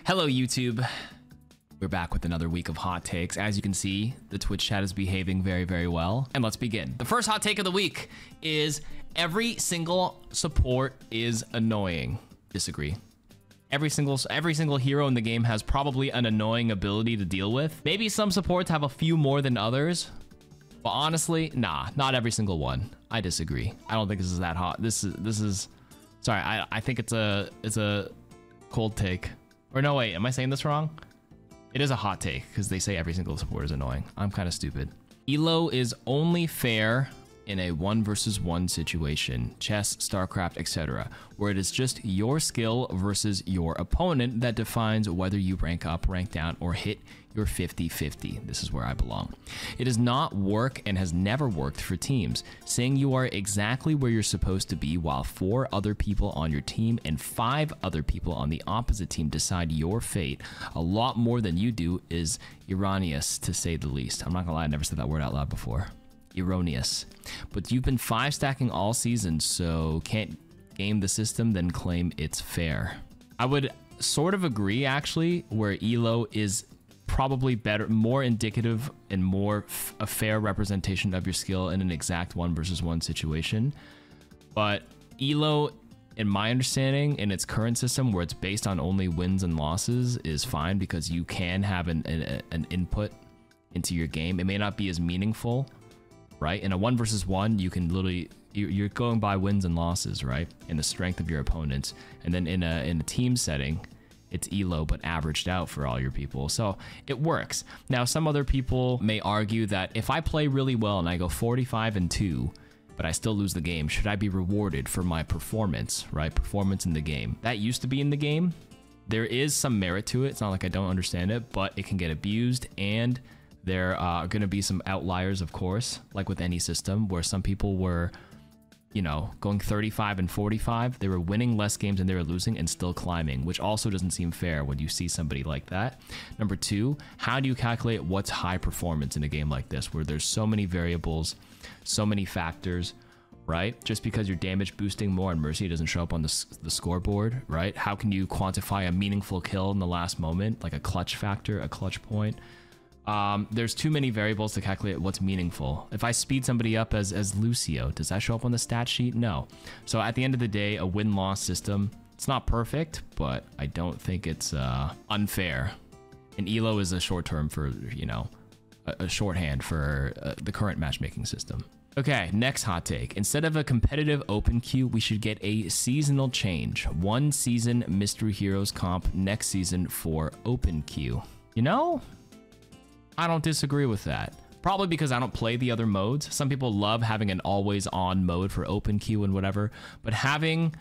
Hello, YouTube. We're back with another week of hot takes. As you can see, the Twitch chat is behaving very, very well. And let's begin. The first hot take of the week is every single support is annoying. Disagree. Every single hero in the game has probably an annoying ability to deal with. Maybe some supports have a few more than others, but honestly, nah, not every single one. I disagree. I don't think this is that hot. This is sorry, I think it's a cold take. Or no, wait, am I saying this wrong? It is a hot take because they say every single support is annoying. I'm kind of stupid. Elo is only fair in a 1 versus 1 situation, chess, StarCraft, etc., where it is just your skill versus your opponent that defines whether you rank up, rank down, or hit your 50-50. This is where I belong. It does not work and has never worked for teams, saying you are exactly where you're supposed to be while 4 other people on your team and 5 other people on the opposite team decide your fate a lot more than you do is erroneous, to say the least. I'm not gonna lie, I never said that word out loud before. Erroneous. But you've been 5 stacking all season, so can't game the system, then claim it's fair. I would sort of agree, actually, where Elo is probably better, more indicative and more a fair representation of your skill in an exact 1 versus 1 situation. But Elo, in my understanding, in its current system where it's based on only wins and losses, is fine because you can have an input into your game. It may not be as meaningful, right? In a 1 versus 1, you can literally, you're going by wins and losses, right? And the strength of your opponents. And then in a team setting, it's Elo, but averaged out for all your people. So it works. Now, some other people may argue that if I play really well and I go 45-2, but I still lose the game, should I be rewarded for my performance, right? Performance in the game. That used to be in the game. There is some merit to it. It's not like I don't understand it, but it can get abused, and there are going to be some outliers, of course, like with any system, where some people were, you know, going 35-45. They were winning less games than they were losing and still climbing, which also doesn't seem fair when you see somebody like that. Number 2, how do you calculate what's high performance in a game like this, where there's so many variables, so many factors, right? Just because you're damage boosting more and Mercy doesn't show up on the scoreboard, right? How can you quantify a meaningful kill in the last moment, like a clutch factor, a clutch point? There's too many variables to calculate what's meaningful. If I speed somebody up as Lucio, does that show up on the stat sheet? No. So at the end of the day, a win-loss system, it's not perfect, but I don't think it's unfair. And Elo is a short term for, you know, a shorthand for the current matchmaking system. Okay, next hot take. Instead of a competitive open queue, we should get a seasonal change. 1 season Mystery Heroes comp next season for open queue. You know, I don't disagree with that. Probably because I don't play the other modes. Some people love having an always on mode for open queue and whatever, but having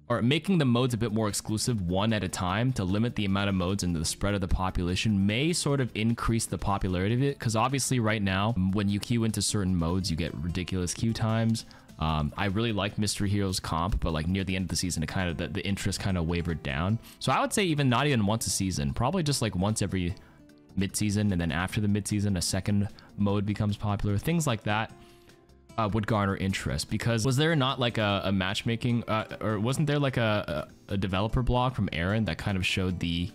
or making the modes a bit more exclusive, one at a time, to limit the amount of modes and the spread of the population may sort of increase the popularity of it. Because obviously right now, when you queue into certain modes, you get ridiculous queue times. I really like Mystery Heroes comp, but like near the end of the season, it kind of the interest kind of wavered down. So I would say even not even once a season, probably just like once every mid-season, and then after the mid-season a second mode becomes popular. Things like that would garner interest, because was there not like a matchmaking or wasn't there like a developer blog from Aaron that kind of showed the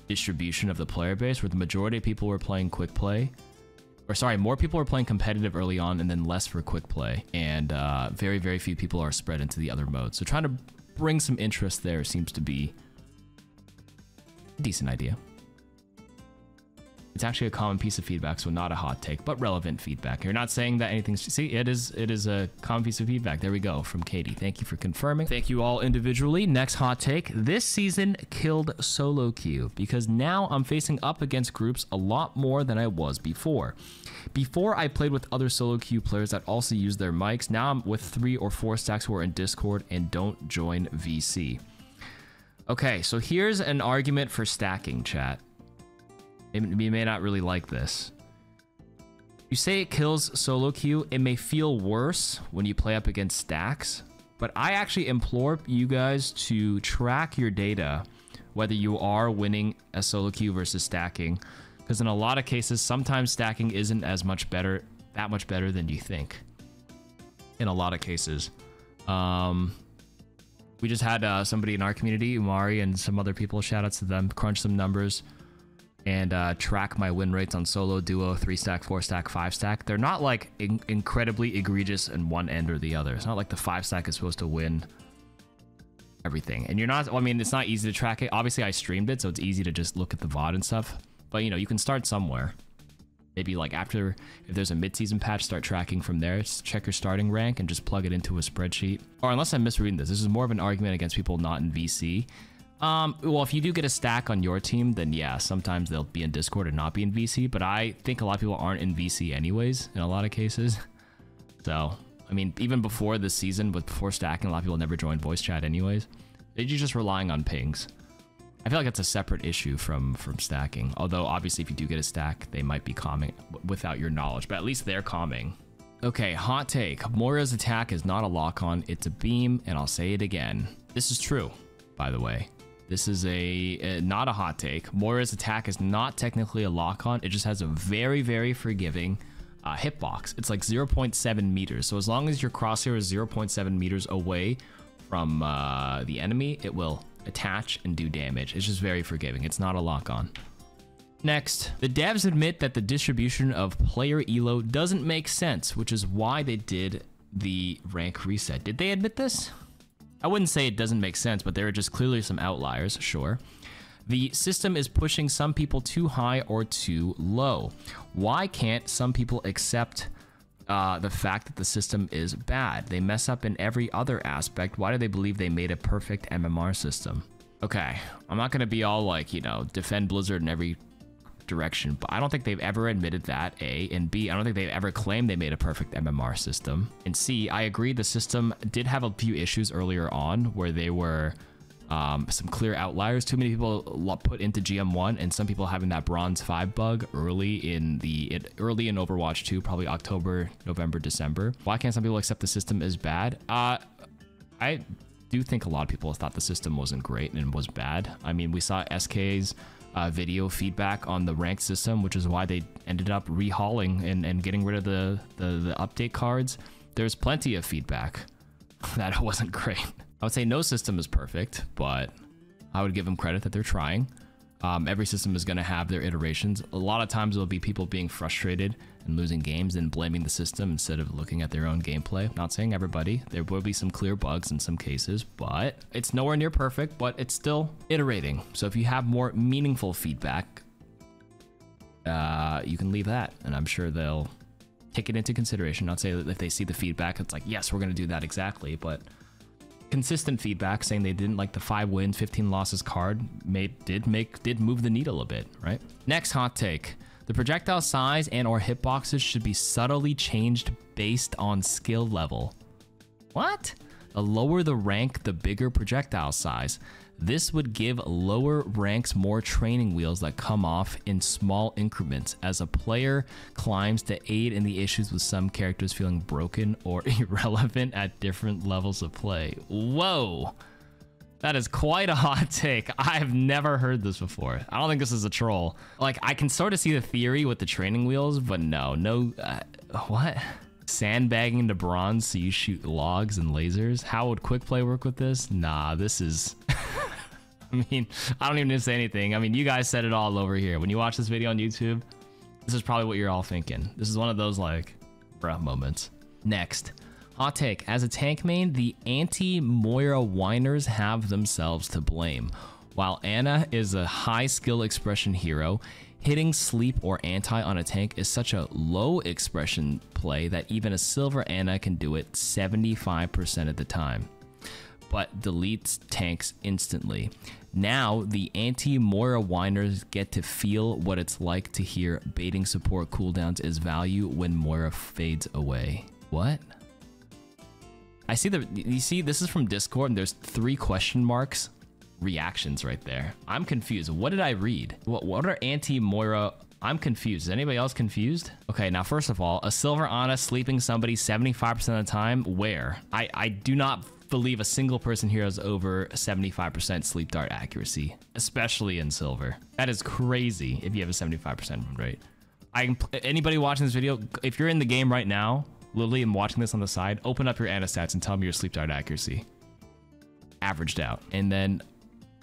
distribution of the player base, where the majority of people were playing quick play, or sorry, more people were playing competitive early on and then less for quick play, and very, very few people are spread into the other modes. So trying to bring some interest there seems to be a decent idea. It's actually a common piece of feedback, so not a hot take, but relevant feedback. You're not saying that anything's... See, it is a common piece of feedback. There we go, from Katie. Thank you for confirming. Thank you all individually. Next hot take. This season killed solo queue, because now I'm facing up against groups a lot more than I was before. Before, I played with other solo queue players that also use their mics. Now I'm with 3 or 4 stacks who are in Discord and don't join VC. Okay, so here's an argument for stacking, chat. You may not really like this. You say it kills solo queue. It may feel worse when you play up against stacks, but I actually implore you guys to track your data, whether you are winning a solo queue versus stacking, because in a lot of cases, sometimes stacking isn't that much better than you think. In a lot of cases. We just had somebody in our community, Umari, and some other people, shout outs to them, crunch some numbers and track my win rates on solo, duo, 3-stack, 4-stack, 5-stack. They're not like incredibly egregious in one end or the other. It's not like the 5-stack is supposed to win everything. And you're not, well, I mean, it's not easy to track it. Obviously, I streamed it, so it's easy to just look at the VOD and stuff. But, you know, you can start somewhere. Maybe like after, if there's a mid-season patch, start tracking from there. Just check your starting rank and just plug it into a spreadsheet. Or unless I'm misreading this is more of an argument against people not in VC. Well, if you do get a stack on your team, then yeah, sometimes they'll be in Discord and not be in VC. But I think a lot of people aren't in VC anyways, in a lot of cases. So, I mean, even before this season, before stacking, a lot of people never joined voice chat anyways. You're just relying on pings. I feel like that's a separate issue from stacking. Although, obviously, if you do get a stack, they might be calming without your knowledge. But at least they're calming. Okay, hot take. Moira's attack is not a lock-on. It's a beam, and I'll say it again. This is true, by the way. This is not a hot take. Moira's attack is not technically a lock-on. It just has a very, very forgiving hitbox. It's like 0.7 meters. So as long as your crosshair is 0.7 meters away from the enemy, it will attach and do damage. It's just very forgiving. It's not a lock-on. Next, the devs admit that the distribution of player elo doesn't make sense, which is why they did the rank reset. Did they admit this? I wouldn't say it doesn't make sense, but there are just clearly some outliers, sure. The system is pushing some people too high or too low. Why can't some people accept the fact that the system is bad? They mess up in every other aspect. Why do they believe they made a perfect MMR system? Okay, I'm not gonna be all like, you know, defend Blizzard in every direction, but I don't think they've ever admitted that, A, and B, I don't think they've ever claimed they made a perfect MMR system, and C, I agree the system did have a few issues earlier on where they were some clear outliers. Too many people put into GM1, and some people having that Bronze 5 bug early in Overwatch 2, probably October, November, December. Why can't some people accept the system is bad? I do think a lot of people thought the system wasn't great and was bad. I mean, we saw SK's video feedback on the ranked system, which is why they ended up rehauling and getting rid of the update cards. There's plenty of feedback that it wasn't great. I would say no system is perfect, but I would give them credit that they're trying. Every system is going to have their iterations. A lot of times it'll be people being frustrated and losing games and blaming the system instead of looking at their own gameplay. Not saying everybody. There will be some clear bugs in some cases, but it's nowhere near perfect, but it's still iterating. So if you have more meaningful feedback, you can leave that, and I'm sure they'll take it into consideration. Not say that if they see the feedback, it's like, yes, we're going to do that exactly, but consistent feedback saying they didn't like the 5 wins, 15 losses card did move the needle a bit, right? Next hot take. The projectile size and or hitboxes should be subtly changed based on skill level. What? The lower the rank, the bigger projectile size. This would give lower ranks more training wheels that come off in small increments as a player climbs to aid in the issues with some characters feeling broken or irrelevant at different levels of play. Whoa. That is quite a hot take. I've never heard this before. I don't think this is a troll. Like, I can sort of see the theory with the training wheels, but no, what? Sandbagging to bronze so you shoot logs and lasers? How would quick play work with this? Nah, this is... I mean, I don't even need to say anything. I mean, you guys said it all over here. When you watch this video on YouTube, this is probably what you're all thinking. This is one of those, like, bruh moments. Next. Hot take. As a tank main, the anti-Moira whiners have themselves to blame. While Ana is a high skill expression hero, hitting sleep or anti on a tank is such a low expression play that even a silver Ana can do it 75% of the time, but deletes tanks instantly. Now, the anti-Moira whiners get to feel what it's like to hear baiting support cooldowns is value when Moira fades away. What? I see you see, this is from Discord, and there's 3 question marks reactions right there. I'm confused. What did I read? What are anti-Moira? I'm confused. Is anybody else confused? Okay, now first of all, a silver Ana sleeping somebody 75% of the time, where? I do not believe a single person here has over 75% sleep dart accuracy, especially in silver. That is crazy if you have a 75% rate. Anybody watching this video, if you're in the game right now, literally, I'm watching this on the side, open up your Ana stats and tell me your sleep dart accuracy. averaged out. And then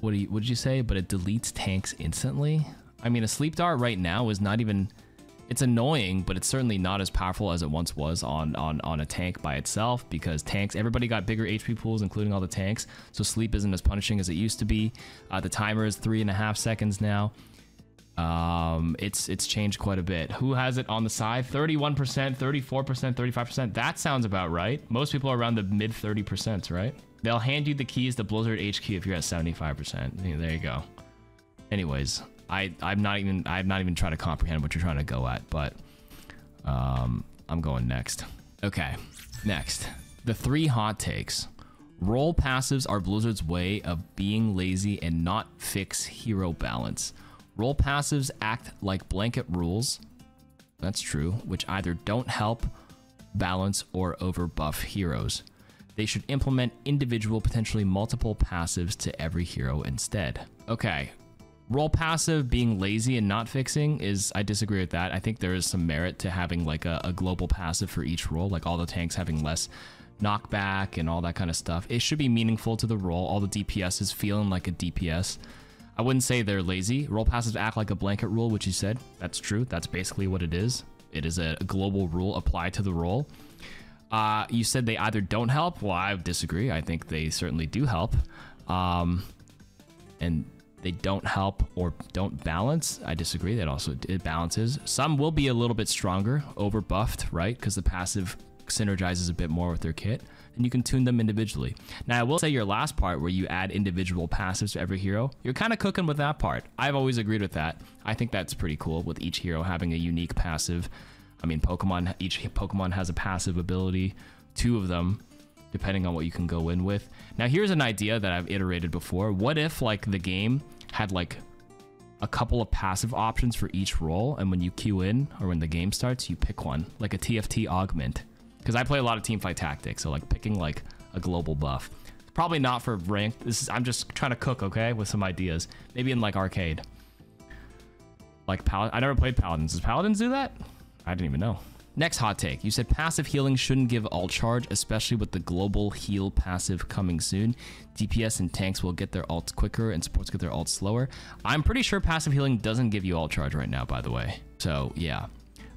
what did you say? But it deletes tanks instantly. I mean, a sleep dart right now is not even, it's annoying, but it's certainly not as powerful as it once was on a tank by itself, because tanks, everybody got bigger HP pools, including all the tanks. So sleep isn't as punishing as it used to be. The timer is 3.5 seconds now. It's changed quite a bit. Who has it on the side? 31%, 34%, 35%. That sounds about right. Most people are around the mid 30%, right? They'll hand you the keys to Blizzard HQ if you're at 75%. There you go. Anyways, I'm not even trying to comprehend what you're trying to go at, but I'm going next. Okay, next. The 3 hot takes. Role passives are Blizzard's way of being lazy and not fix hero balance. Role passives act like blanket rules, that's true, which either don't help, balance, or overbuff heroes. They should implement individual, potentially multiple passives to every hero instead. Okay, role passive being lazy and not fixing is, I disagree with that. I think there is some merit to having like a global passive for each role, like all the tanks having less knockback and all that kind of stuff. It should be meaningful to the role. All the DPSs feeling like a DPS. I wouldn't say they're lazy. Role passives act like a blanket rule, which you said. That's true. That's basically what it is. It is a global rule applied to the role. You said they either don't help. Well, I disagree. I think they certainly do help. And they don't help or don't balance. I disagree. It balances. Some will be a little bit stronger, over buffed, right? Because the passive synergizes a bit more with their kit, and you can tune them individually. Now, I will say your last part where you add individual passives to every hero, you're kind of cooking with that part. I've always agreed with that. I think that's pretty cool with each hero having a unique passive. I mean, each Pokemon has a passive ability, 2 of them, depending on what you can go in with. Now, here's an idea that I've iterated before. What if like the game had like a couple of passive options for each role, and when you queue in or when the game starts, you pick one, like a TFT augment? Because I play a lot of teamfight tactics, so like picking like a global buff. Probably not for ranked. I'm just trying to cook, okay, with some ideas. Maybe in like arcade. Like I never played Paladins. Does Paladins do that? I didn't even know. Next hot take. You said passive healing shouldn't give ult charge, especially with the global heal passive coming soon. DPS and tanks will get their ults quicker and supports get their ults slower. I'm pretty sure passive healing doesn't give you ult charge right now, by the way. So yeah.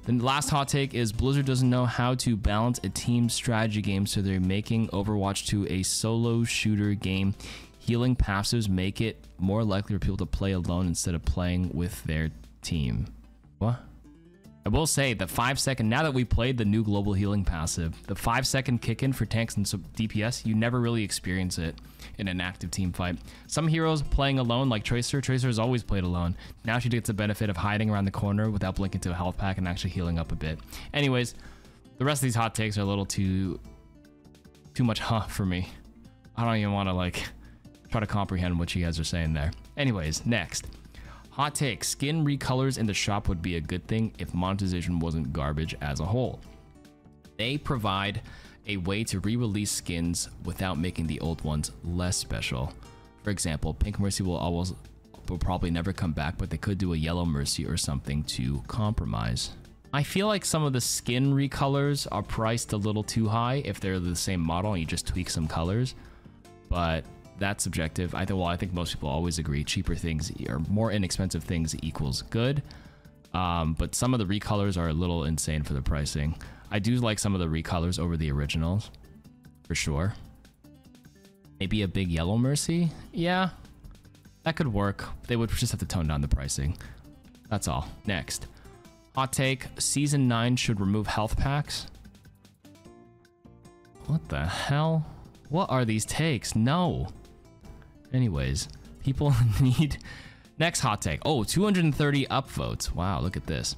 The last hot take is Blizzard doesn't know how to balance a team strategy game, so they're making Overwatch 2 a solo shooter game. Healing passives make it more likely for people to play alone instead of playing with their team. What? I will say the 5-second, now that we played the new global healing passive, the 5-second kick in for tanks and DPS, you never really experience it in an active team fight. Some heroes playing alone, like Tracer has always played alone. Now she gets the benefit of hiding around the corner without blinking to a health pack and actually healing up a bit. Anyways, the rest of these hot takes are a little too much for me. I don't even want to like try to comprehend what you guys are saying there. Anyways, next. Hot take, skin recolors in the shop would be a good thing if monetization wasn't garbage as a whole. They provide a way to re-release skins without making the old ones less special. For example, Pink Mercy will probably never come back, but they could do a Yellow Mercy or something to compromise. I feel like some of the skin recolors are priced a little too high if they're the same model and you just tweak some colors, but that's subjective. I think most people always agree cheaper things or more inexpensive things equals good. But some of the recolors are a little insane for the pricing. I do like some of the recolors over the originals, for sure. Maybe a big Yellow Mercy? Yeah, that could work. They would just have to tone down the pricing. That's all. Next. Hot take, Season 9 should remove health packs. What the hell? What are these takes? No. Anyways, people need... Next hot take. Oh, 230 upvotes. Wow, look at this.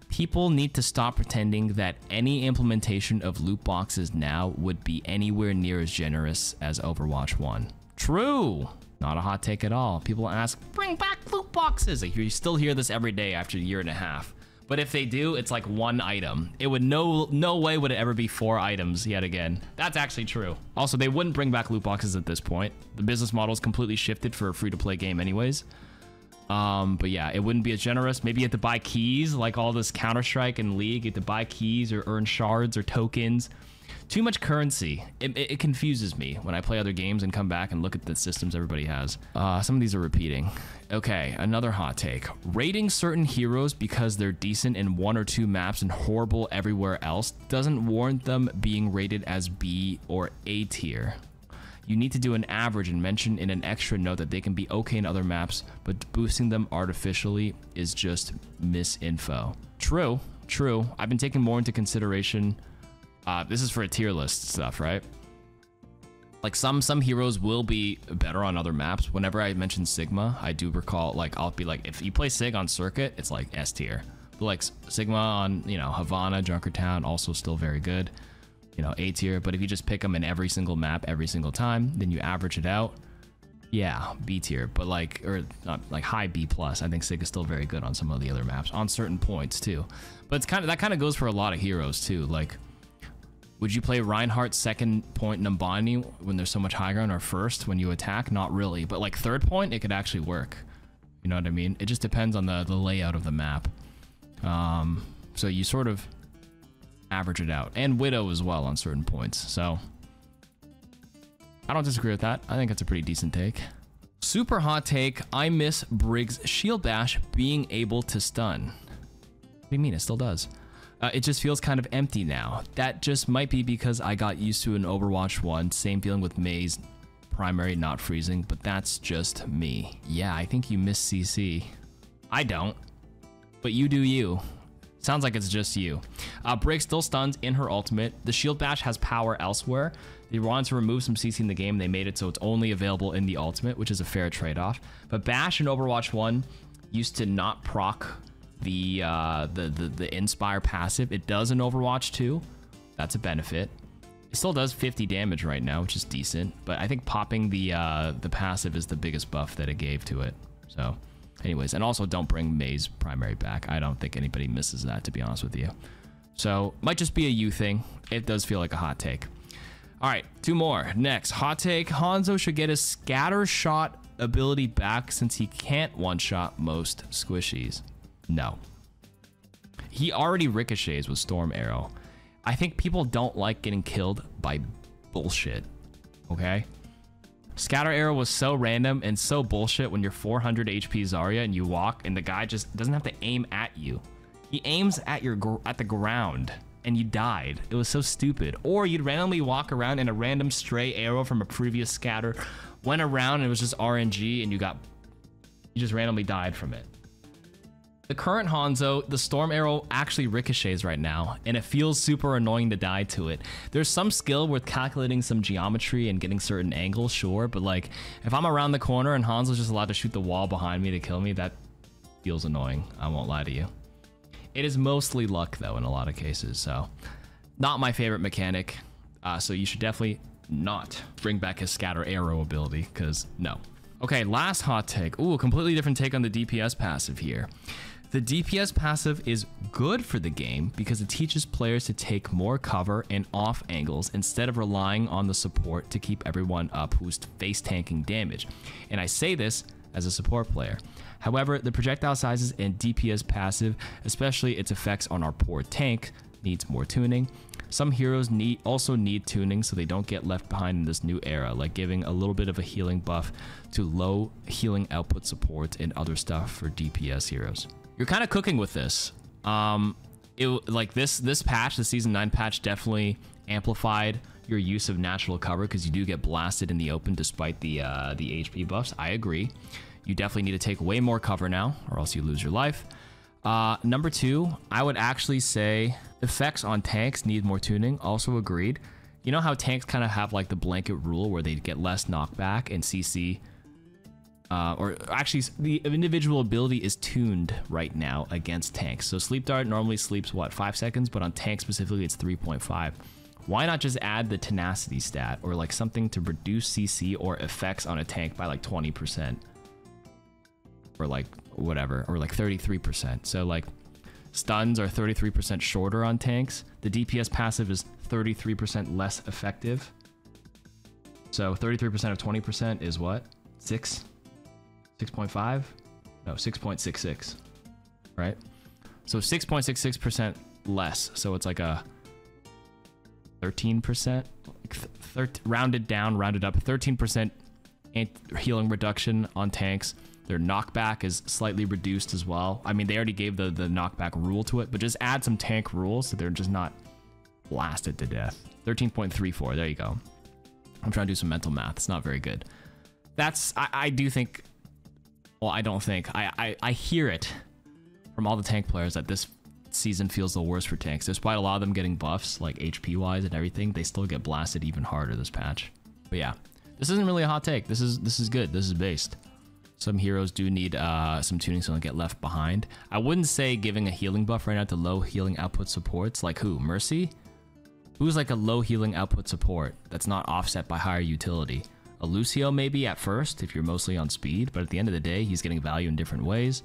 People need to stop pretending that any implementation of loot boxes now would be anywhere near as generous as Overwatch 1. True. Not a hot take at all. People ask, bring back loot boxes. Like, you still hear this every day after a year and a half. But if they do, it's like 1 item. It would no way would it ever be 4 items yet again. That's actually true. Also, they wouldn't bring back loot boxes at this point. The business model is completely shifted for a free-to-play game anyways. But yeah, it wouldn't be as generous. Maybe you have to buy keys, like all this Counter-Strike and League. You have to buy keys or earn shards or tokens. Too much currency. It confuses me when I play other games and come back and look at the systems everybody has. Some of these are repeating. Okay, another hot take. Rating certain heroes because they're decent in 1 or 2 maps and horrible everywhere else doesn't warrant them being rated as B or A tier. You need to do an average and mention in an extra note that they can be okay in other maps, but boosting them artificially is just misinfo. True, true. I've been taking more into consideration. This is for a tier list stuff, right? Like some heroes will be better on other maps. Whenever I mention Sigma, I do recall, like, I'll be like, if you play Sig on Circuit, it's like S tier. But like Sigma on, you know, Havana, Junkertown, also still very good. You know, A tier. But if you just pick them in every single map every single time, then you average it out. Yeah, B tier. But like, or not like high B plus. I think Sig is still very good on some of the other maps on certain points too. But it's that kind of goes for a lot of heroes too. Like, would you play Reinhardt second point Numbani when there's so much high ground, or first when you attack? Not really, but like third point, it could actually work. You know what I mean? It just depends on the layout of the map. So you sort of average it out, and Widow as well on certain points. So I don't disagree with that. I think it's a pretty decent take. Super hot take. I miss Briggs' shield bash being able to stun. What do you mean? It still does. It just feels kind of empty now. That just might be because I got used to an Overwatch 1. Same feeling with Mei's primary not freezing, but that's just me. Yeah, I think you miss CC. I don't, but you do you. Sounds like it's just you. Briggs still stuns in her ultimate. The shield bash has power elsewhere. They wanted to remove some CC in the game. They made it so it's only available in the ultimate, which is a fair trade-off. But bash in Overwatch 1 used to not proc the Inspire passive. It does in Overwatch 2. That's a benefit. It still does 50 damage right now, which is decent, but I think popping the passive is the biggest buff that it gave to it. So anyways, and also don't bring Mei's primary back. I don't think anybody misses that, to be honest with you. So might just be a you thing. It does feel like a hot take. All right, 2 more. Next, hot take. Hanzo should get his scatter shot ability back since he can't one-shot most squishies. No. He already ricochets with Storm Arrow. I think people don't like getting killed by bullshit, okay? Scatter Arrow was so random and so bullshit when you're 400 HP Zarya and you walk and the guy just doesn't have to aim at you. He aims at the ground and you died. It was so stupid. Or you'd randomly walk around and a random stray arrow from a previous scatter went around and it was just RNG and you just randomly died from it. The current Hanzo, the Storm Arrow actually ricochets right now, and it feels super annoying to die to it. There's some skill with calculating some geometry and getting certain angles, sure, but like, if I'm around the corner and Hanzo's just allowed to shoot the wall behind me to kill me, that feels annoying. I won't lie to you. It is mostly luck, though, in a lot of cases, so not my favorite mechanic. So you should definitely not bring back his Scatter Arrow ability, because no. Okay, last hot take. Ooh, a completely different take on the DPS passive here. The DPS passive is good for the game because it teaches players to take more cover and off angles instead of relying on the support to keep everyone up who's face tanking damage. And I say this as a support player. However, the projectile sizes and DPS passive, especially its effects on our poor tank, needs more tuning. Some heroes also need tuning so they don't get left behind in this new era, like giving a little bit of a healing buff to low healing output support and other stuff for DPS heroes. You're kind of cooking with this. Like this patch, the Season 9 patch, definitely amplified your use of natural cover because you do get blasted in the open despite the HP buffs. I agree. You definitely need to take way more cover now or else you lose your life. Number 2, I would actually say effects on tanks need more tuning. Also agreed. You know how tanks kind of have like the blanket rule where they get less knockback and CC, or actually the individual ability is tuned right now against tanks. So Sleep Dart normally sleeps, what, 5 seconds? But on tanks specifically, it's 3.5. Why not just add the tenacity stat or like something to reduce CC or effects on a tank by like 20%? Or like whatever, or like 33%. So like stuns are 33% shorter on tanks. The DPS passive is 33% less effective. So 33% of 20% is what? 6.5? No, 6.66, right? So 6.66% less. So it's like a 13%, rounded down, rounded up, 13% healing reduction on tanks. Their knockback is slightly reduced as well. I mean, they already gave the knockback rule to it, but just add some tank rules so they're just not blasted to death. 13.34, there you go. I'm trying to do some mental math. It's not very good. That's, I do think, well, I don't think, I hear it from all the tank players that this season feels the worst for tanks. Despite a lot of them getting buffs, like HP wise and everything, they still get blasted even harder this patch. But yeah, this isn't really a hot take. This is good. This is based. Some heroes do need some tuning so they don't get left behind. I wouldn't say giving a healing buff right now to low healing output supports. Like who? Mercy? Who's like a low healing output support that's not offset by higher utility? A Lucio maybe at first if you're mostly on speed, but at the end of the day, he's getting value in different ways.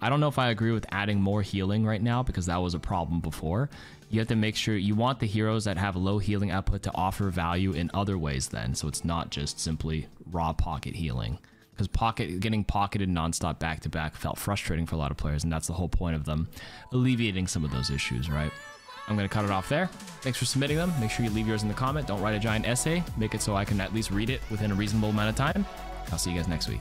I don't know if I agree with adding more healing right now because that was a problem before. You have to make sure you want the heroes that have low healing output to offer value in other ways then, so it's not just simply raw pocket healing. Because getting pocketed nonstop back-to-back felt frustrating for a lot of players, and that's the whole point of them alleviating some of those issues, right? I'm going to cut it off there. Thanks for submitting them. Make sure you leave yours in the comment. Don't write a giant essay. Make it so I can at least read it within a reasonable amount of time. I'll see you guys next week.